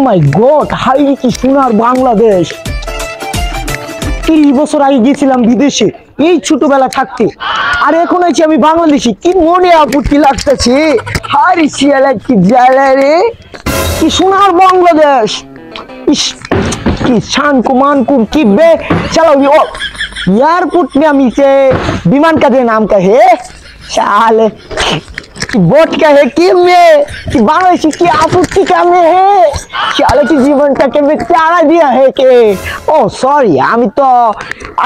মাই god, high কি সোনার বাংলাদেশ। 30 বছর আগে গেছিলাম বিদেশে এই ছোটবেলা থাকতে, আর এখন আছি আমি বাংলাদেশে। কি মনে আপত্তি লাগতেছে, হারি শিয়ালা কি জ্বালা রে, কি সোনার বাংলাদেশ। ইস কি शान को की बे। चलो एयरपोर्ट में हम इसे विमान का नाम का है साले कि बोट का है कि में कि बांग्लादेश की आपत्ति का में है साले की जीवन का के बेचारा दिया है के। ओ सॉरी আমি তো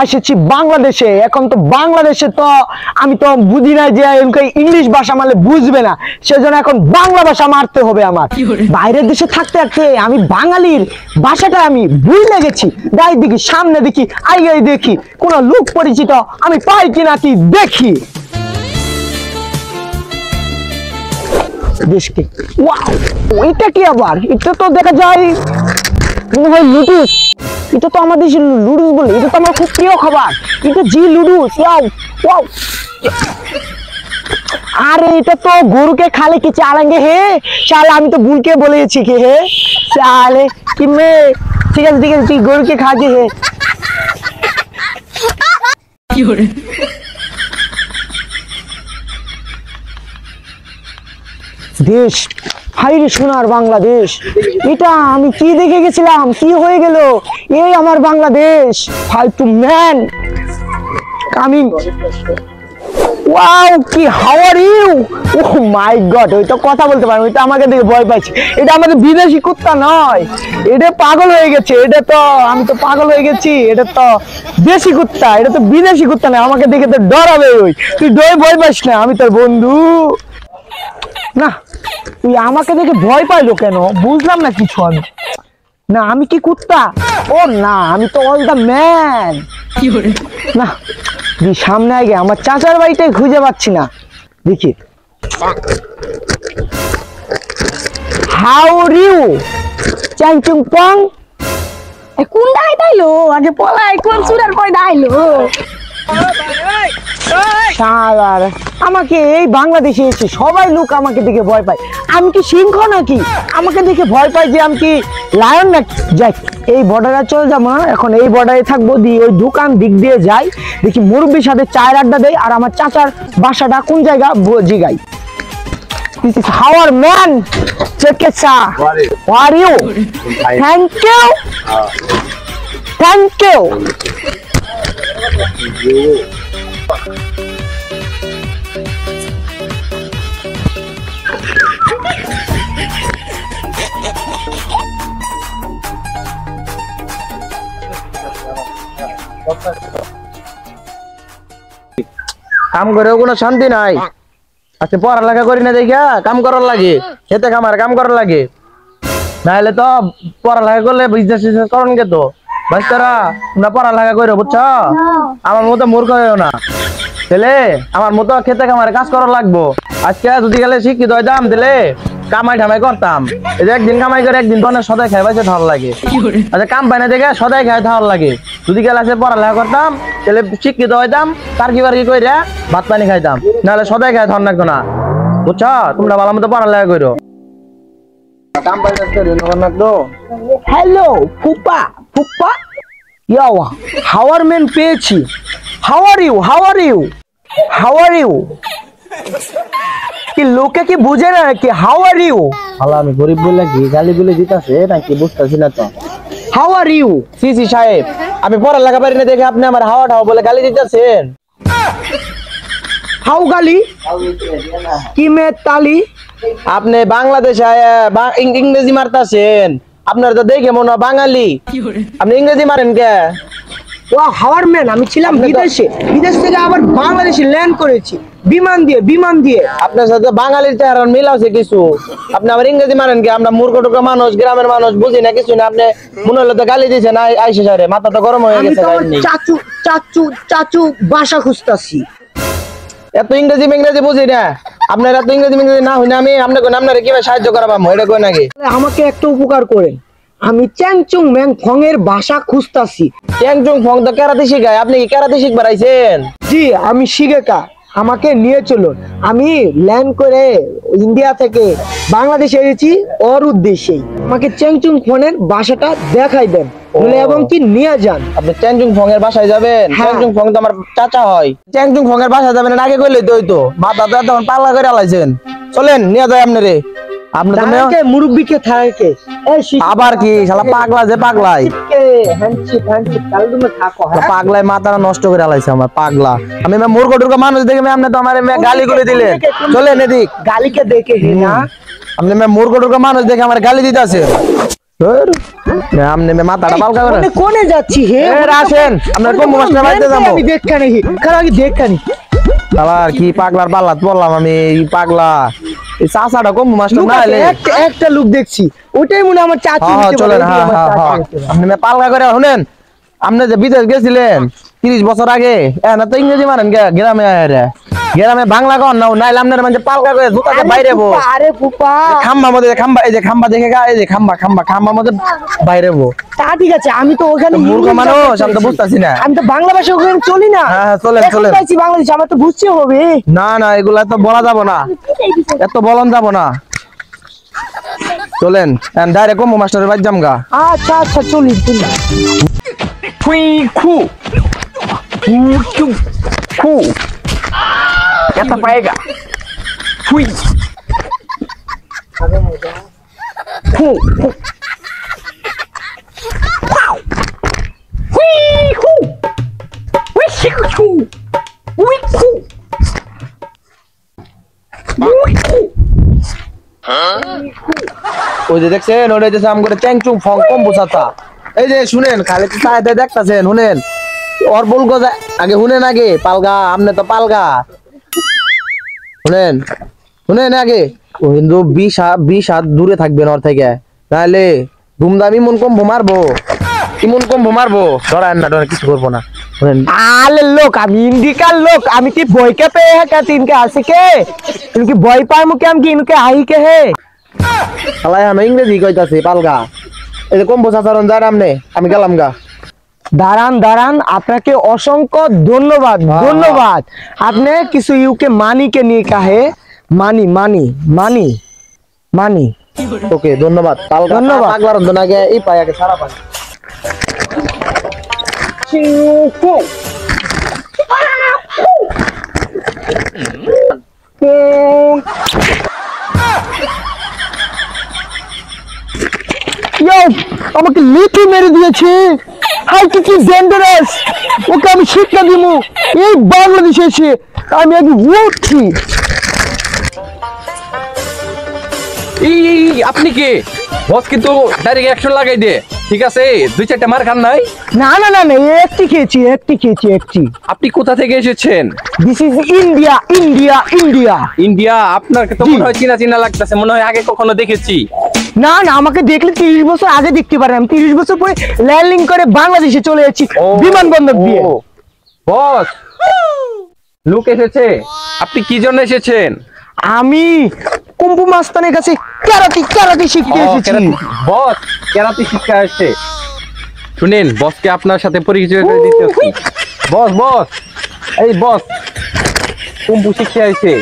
আসেছি বাংলাদেশে, এখন তো বাংলাদেশে তো আমি তো বুঝি না যে ইংলিশ ভাষা মানে বুঝবে না, সেজন্য এখন বাংলা ভাষা মারতে হবে আমার। বাইরের দেশে থাকতে থাকতে আমি বাঙালির ভাষাটা আমি ভুলে গেছি। যাই দেখি সামনে দেখি আগে দেখি কোন লোক পরিচিত আমি পাই কিনা কি দেখি। দেশকে ওয়াও, এটা কি আবার? এটা তো দেখা যায় লুডুস, এটা তো আমাদের লুডুস বলে, এটা তো আমার খুব প্রিয় খাবার। এটা জি লুডুস, ওয়াও ওয়াও। আরে এটা তো গরুকে খালে কি চালাঙ্গে হে শালা, আমি তো ভুলকে বলেছি কি হে শালে কি মে। ঠিক আছে ঠিক আছে, তুই গরুকে খাকে হে। কি হরে দেশ, হাইরে সোনার বাংলাদেশ। এটা আমি কি দেখে গেছিলাম, কি হয়ে গেল? এই আমার বাংলাদেশ। ফালতু ম্যান কামিং। ওয়াও কি how are you. Oh my god, ওই তো কথা বলতে পারে, ওই তো আমাকে দেখে ভয় পাচ্ছে। এটা আমাদের বিদেশি কুত্তা নয়, এটা পাগল হয়ে গেছে। এটা তো আমি তো পাগল হয়ে গেছি, এটা তো দেশি কুত্তা, এটা তো বিদেশি কুত্তা না। আমাকে দেখে তো ডরাবে ওই, তুই ডরে ভয় পাস না, আমি তোর বন্ধু না। তুই আমাকে দেখে ভয় পাইলো কেন বুঝলাম না কিছু। আমি না, আমি কি কুত্তা? ও না, আমি তো অল দা ম্যান। না সামনে আগে আমার চাচার বাড়িটাই খুঁজে পাচ্ছি না। দেখি হাউ রিউ চ্যাংচুং পং কোন দাই দাইলো আগে পলাই কোন সুরের কই দাইলো। আমাকে এই বাংলাদেশে এসে সবাই লোক আমাকে দেখে ভয় পায়। আমি কি সিংহ নাকি আমাকে দেখে ভয় পায় যে আমি কি লায়ন নাকি? যাই এই বর্ডারে চলে যাবো না, এখন এই বর্ডারে থাকবো। দিয়ে ওই দোকান দিক দিয়ে যাই, দেখি মুরব্বীর সাথে চায়ের আড্ডা দেয়, আর আমার চাচার বাসাটা কোন জায়গা জিগাই। This is our man. Check it out. How are you? Thank you. Thank you. কাম করে কোনো শান্তি নাই। আচ্ছা পড়ালেখা করি না দেখা কাম করার লাগে, খেতে খামার কাম করার লাগে, নাহলে তো পড়ালেখা করলে বিজনেস করেন কে তো বাচ্চারা। তোমরা পড়ালেখা করো বুঝছো, আমার মতো মূর্খ হয়েও না ছেলে, আমার মতো খেতে খামারে কাজ করার লাগবো। আজকে যদি গেলে শিক্ষিত হইতাম তাহলে কামাই ঠামাই করতাম। এই যে একদিন কামাই করে একদিন তো সদাই খাই পাইছে ভালো লাগে। আচ্ছা কাম পাই না দেখে সদাই খাই ভালো লাগে। যদি গেলে পড়ালেখা করতাম তাহলে শিক্ষিত হইতাম, তার কি বাড়ি করে ভাত পানি খাইতাম, নাহলে সদাই খাই ধর লাগতো না বুঝছো। তোমরা ভালো মতো পড়ালেখা করো। কাম পাই লাগতো। হ্যালো ফুপা ফুপা, ইয়াও হাওয়ার ম্যান পেয়েছি। How are you, how are you, how are you. কি লোকে কি বুঝে না কি হাউ আর ইউ? ভালো, আমি গরিব বলে কি গালি বলে দিতেছে নাকি বুঝতেছি না তো। How are you? সিসি সাহেব, আমি পড়ালেখা পারি না দেখে আপনি আমার হাওয়া ঠাও বলে গালি দিতেছেন। হাউ গালি কি মে তালি? আপনি বাংলাদেশে ইংরেজি মারতেছেন, আপনার তো দেখে মনে হয় বাঙালি, আপনি ইংরেজি মারেন কে? ও হাওয়ার ম্যান, আমি ছিলাম বিদেশে, বিদেশ থেকে আবার বাংলাদেশে ল্যান্ড করেছি বিমান দিয়ে, বিমান দিয়ে। আপনার সাথে বাঙালির চেহারা মিল আছে কিছু, আপনি আবার ইংরেজি মারেন কি? আমরা মূর্খ টুকরা মানুষ, গ্রামের মানুষ, বুঝি না কিছু না। আপনি মনে হলো তো গালি দিয়েছেন আইসে সারে, মাথা তো গরম হয়ে গেছে। চাচু চাচু চাচু বাসা খুঁজতাছি। এত ইংরেজি ইংরেজি বুঝি না, আপনার এত ইংরেজি ইংরেজি না হই না আমি আপনার কিভাবে সাহায্য করাবো এটা কই নাকি? আমাকে একটা উপকার করেন, আমি চ্যাংচুং ম্যাং ফং এর ভাষা খুঁজতাছি। চ্যাংচুং ফং তো কেরাতে শিখায়, আপনি কি কেরাতে শিখবার আইছেন? জি আমি শিখেকা, আমাকে নিয়ে চলুন। আমি ল্যান্ড করে ইন্ডিয়া থেকে বাংলাদেশে এসেছি ওর উদ্দেশ্যেই। আমাকে চ্যাংচুং ফোনের বাসাটা দেখাই দেন বলে এবং কি নিয়ে যান। আপনি চ্যাংচুং ফং এর বাসায় যাবেন? হ্যাঁ। চ্যাংচুং ফং তো আমার চাচা হয়। চ্যাংচুং ফং এর বাসায় যাবেন আগে কইলে তো হইতো। মাথা তো তখন পাগলা করে আলাইছেন। চলেন নিয়ে যাই আপনারে। আপনি তো থাকে মুরব্বিকে থাকে এই আবার কি শালা পাগলা যে পাগলাই হ্যান্ডশিপ তাহলে তুমি থাকো। পাগলাই মাথাটা নষ্ট করে আলাইছে আমার পাগলা। আমি মূর্খ টুর্খ মানুষ দেখে আপনি তো আমার গালি করে দিলেন। চলেন এদিক। গালিকে দেখে হে না আপনি মূর্খ টুর্খ মানুষ দেখে আমার গালি দিতেছে। আপনি মাথাটা পালকা করে কোনে যাচ্ছি হে আসেন। আপনার কোন মাস্টার বাড়িতে যাবো? আমি দেখানি কারণ আমি দেখানি শালার কি পাগলার পাল্লাত বললাম আমি পাগলা। এই চাচাটা কম মাস্টার না এলে একটা লুক দেখছি ওটাই মনে আমার চাচি চলেন। আপনি পালকা করে শুনেন। আপনি যে বিদেশ গেছিলেন 30 বছর আগে না তো ইংরেজি মারেন গ্রামে গ্রামে বাংলা কন না নাইলে আপনার মানে পালকা করে জুতাতে বাইরে বো। আরে ফুপা খাম্বা মধ্যে খাম্বা এই যে খাম্বা দেখে এই যে খাম্বা মধ্যে বাইরে বো। তা ঠিক আছে আমি তো ওখানে মূর্খ মানুষ আমি তো বুঝতাছি না। আমি তো বাংলা ভাষা ওখানে চলি না। হ্যাঁ চলেন চলেন। বাংলাদেশ আমার তো বুঝতে হবে। না এগুলা তো বলা যাব না, এত বলন যাব না। চলেন ডাইরেক্ট কম্বো মাস্টারের বাড়ি যামগা। আচ্ছা চলি ফুই খু খু খু কেতা পাएगा ফুই খু ফুই খু ফুই খু ফুই খু ওই যে দেখছেন ওটা যে আম করে চ্যাংচুং ফং কম্বো চাচা। এই যে শুনেন খালি চাইতে দেখতাছেন শুনেন ওর বলগো আগে শুনেন আগে পালগা আমনে তো পালগা শুনেন আগে ও কিন্তু 20 হাত দূরে থাকবেন ওর থেকে তাহলে ধুমধাম ইমন কম্বো মারবো ধরেন না কিছু করবো না। শুনেন আলে লোক আমি ইন্ডিকার লোক আমি কি ভয় কে पे है क्या तीन के आसे के इनकी भय पाए मुके हम की इनके आई के है শালাই আমি ইংরেজি কইতাছি পালগা। এই যে কম্বো চাচারন যার আমনে আমি গেলাম গা। দাঁড়ান আপনাকে অসংখ্য ধন্যবাদ ধন্যবাদ। আপনি কিছু ইউকে মানি के নিয়ে কাহে মানি ওকে ধন্যবাদ পালগা। ধন্যবাদ। পাগলার রন্ধন আগে এই পায় আগে সারা পায় আমাকে লিখে মেরে দিয়েছে। হাই কি ডেঞ্জারাস ওকে আমি শিক্ষা দিব। এই বাংলাদেশে এসে আমি আগে উঠছি। আপনি কি বস কিন্তু ডাইরেক্ট অ্যাকশন লাগাই দে ঠিক আছে 2-4টা মার খান নাই? না একটি খেয়েছি আপনি কোথা থেকে এসেছেন? This is India. ইন্ডিয়া আপনার তো মনে হয় চিনা লাগতেছে মনে হয় আগে কখনো দেখেছি। না আমাকে দেখলে 30 বছর আগে দেখতে পারেন। আমি 30 বছর পরে ল্যান্ডিং করে বাংলাদেশে চলে যাচ্ছি বিমানবন্দর দিয়ে। বস লোক এসেছে। আপনি কি জন্য এসেছেন? আমি কুম্পু মাস্তানের কাছে ক্যারাটি শিখতে এসেছি। বস কেরাতি শিক্ষা আসছে। শুনেন বসকে আপনার সাথে পরিচয় করে দিতে হচ্ছে। বস এই বস কুম্পু শিখতে আসছে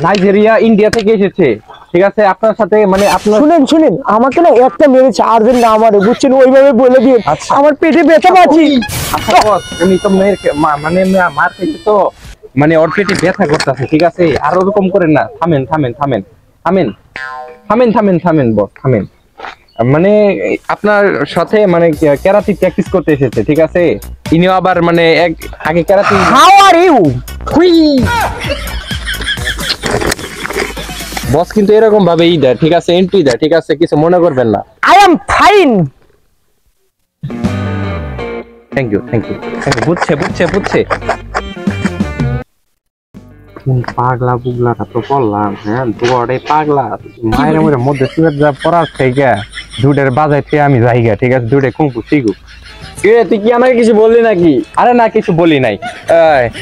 নাইজেরিয়া ইন্ডিয়া থেকে এসেছে ঠিক আছে আপনার সাথে মানে আপনার শুনেন আমাকে না একটা মেরেছে আর্জেন্ট না আমারে বুঝছেন ওইভাবে বলে দিন। আমার পেটে ব্যথা পাচ্ছি। আচ্ছা বস উনি তো মানে মার খেয়েছে তো মানে ওর পেটে ব্যথা করতেছে ঠিক আছে আর ওরকম করেন না। থামেন বস থামেন। মানে আপনার সাথে মানে ক্যারাটি প্র্যাকটিস করতে এসেছে ঠিক আছে। ইনিও আবার মানে আগে karate. How are you? Boss কিন্তু এরকম ভাবে দেয় ঠিক আছে এন্ট্রি দেয় ঠিক আছে কিছু মনে করবেন না। I am fine. Thank you বুঝছে পাগলা বুগলাটা তো বললাম হ্যাঁ তোরে পাগলা মায়ের মধ্যে সুয়ের যা পড়ার থেকে দুটের বাজাইতে আমি যাইগা ঠিক আছে দুটে কুম্পু শিখু। তুই কি আমাকে কিছু বললি নাকি? আরে না কিছু বলি নাই।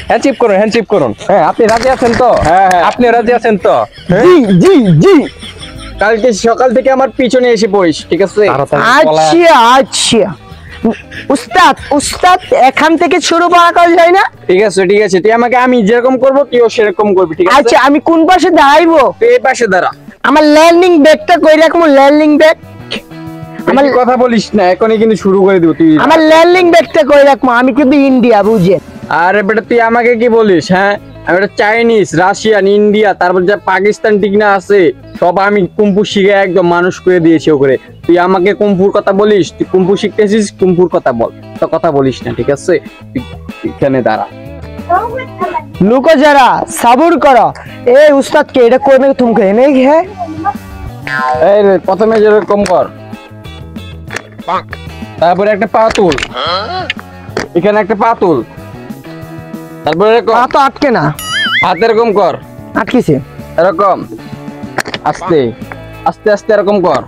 হ্যান্ডশিপ করুন। হ্যাঁ আপনি রাজি আছেন তো? হ্যাঁ আপনি রাজি আছেন তো? জি কালকে সকাল থেকে আমার পিছনে এসে বইস ঠিক আছে। আচ্ছা উস্তাদ এখান থেকে শুরু করা যায় না? ঠিক আছে তুই আমাকে আমি যেরকম করবো তুইও সেরকম করবি ঠিক আছে। আচ্ছা আমি কোন পাশে দাঁড়াইবো? তুই এই পাশে দাঁড়া। আমার ল্যান্ডিং ব্যাগটা কই রাখবো? ল্যান্ডিং ব্যাগ বেশি কথা বলিস না, এখনই কিন্তু শুরু করে দিব তুই। আমার ল্যান্ডিং ব্যাগটা করে রাখবো, আমি কিন্তু ইন্ডিয়া বুঝে। আরে বেটা তুই আমাকে কি বলিস? হ্যাঁ আমি একটা চাইনিজ, রাশিয়ান, ইন্ডিয়া, তারপর যা পাকিস্তান টিকনা আছে সব আমি কুম্ফু শিখে একদম মানুষ করে দিয়েছি ওকে। তুই আমাকে কুম্ফুর কথা বলিস? তুই কুম্ফু শিখতেছিস, কুম্ফুর কথা বল, তো কথা বলিস না, ঠিক আছে? তুই এখানে দাঁড়া। লুকো যারা সাবুর করো। এই উস্তাদ কে এটা কোনে তুমি এনে হ্যাঁ এই রে, প্রথমে যেরকম কর, তারপরে একটা পা তুল, এখানে একটা পা তুল, তারপরে এরকম পা তো আটকে না। হাত এরকম কর, আটকেছে। এরকম আস্তে আস্তে আস্তে এরকম কর,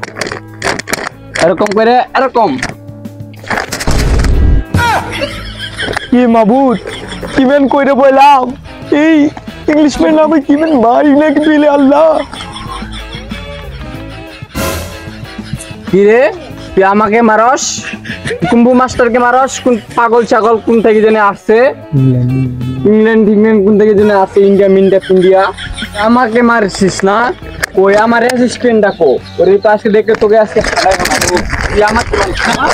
এরকম করে এরকম। কি মাবুদ কিমেন কইরে বললাম এই ইংলিশ में নামে কিমেন মারি নাকি দিলে আল্লাহ। কি রে, তুই আমাকে মারস? কুম্ভু মাস্টারকে মারস? কোন পাগল ছাগল কোন থেকে জেনে আসছে? ইংল্যান্ড ইংল্যান্ড কোন থেকে জেনে আসছে? ইন্ডিয়া মিন্ডিয়া ইন্ডিয়া আমাকে মারছিস না? ওই আমার অ্যাসিস্ট্যান্ট ডাকো, ওরে তো আজকে দেখে তোকে আজকে ফাটাই মারবো। তুই আমাকে মারছিস না?